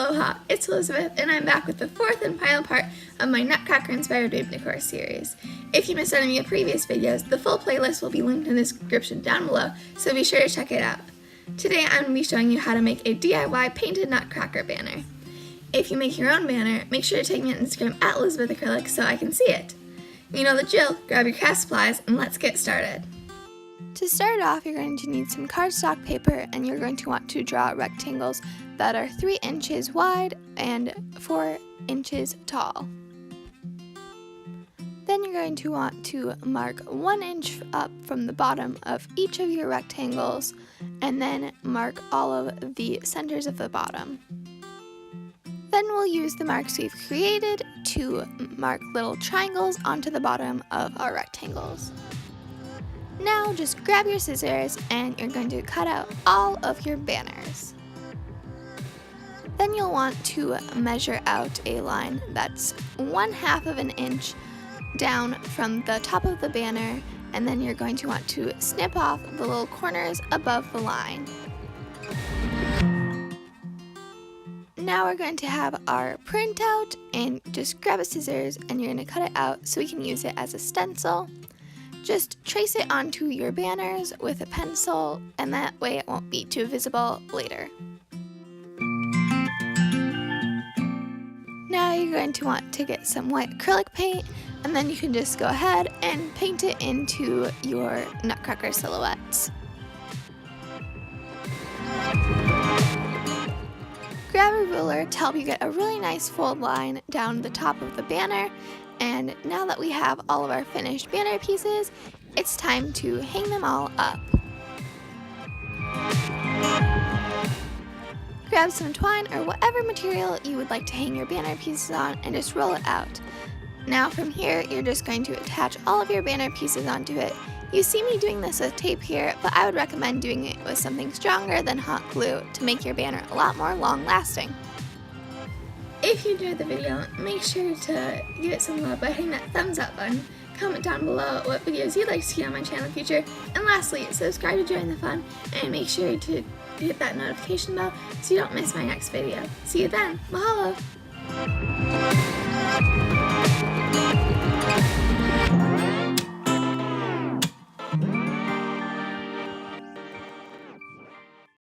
Aloha, it's Elizabeth, and I'm back with the fourth and final part of my Nutcracker inspired baby decor series. If you missed any of the previous videos, the full playlist will be linked in the description down below, so be sure to check it out. Today I'm going to be showing you how to make a DIY painted Nutcracker banner. If you make your own banner, make sure to take me on Instagram at elisabethacrylic so I can see it. You know the drill, grab your craft supplies and let's get started. To start off, you're going to need some cardstock paper, and you're going to want to draw rectangles that are 3 inches wide and 4 inches tall. Then you're going to want to mark 1 inch up from the bottom of each of your rectangles, and then mark all of the centers of the bottom. Then we'll use the marks we've created to mark little triangles onto the bottom of our rectangles. Now just grab your scissors and you're going to cut out all of your banners. Then you'll want to measure out a line that's 1/2 of an inch down from the top of the banner, and then you're going to want to snip off the little corners above the line. Now we're going to have our printout, and just grab a scissors and you're going to cut it out so we can use it as a stencil. Just trace it onto your banners with a pencil, and that way it won't be too visible later. Now you're going to want to get some white acrylic paint, and then you can just go ahead and paint it into your Nutcracker silhouettes. Grab a ruler to help you get a really nice fold line down the top of the banner. And now that we have all of our finished banner pieces, it's time to hang them all up. Grab some twine or whatever material you would like to hang your banner pieces on and just roll it out. Now from here, you're just going to attach all of your banner pieces onto it. You see me doing this with tape here, but I would recommend doing it with something stronger than hot glue to make your banner a lot more long-lasting. If you enjoyed the video, make sure to give it some love by hitting that thumbs up button. Comment down below what videos you'd like to see on my channel in the future. And lastly, subscribe to join the fun, and make sure to hit that notification bell so you don't miss my next video. See you then. Mahalo!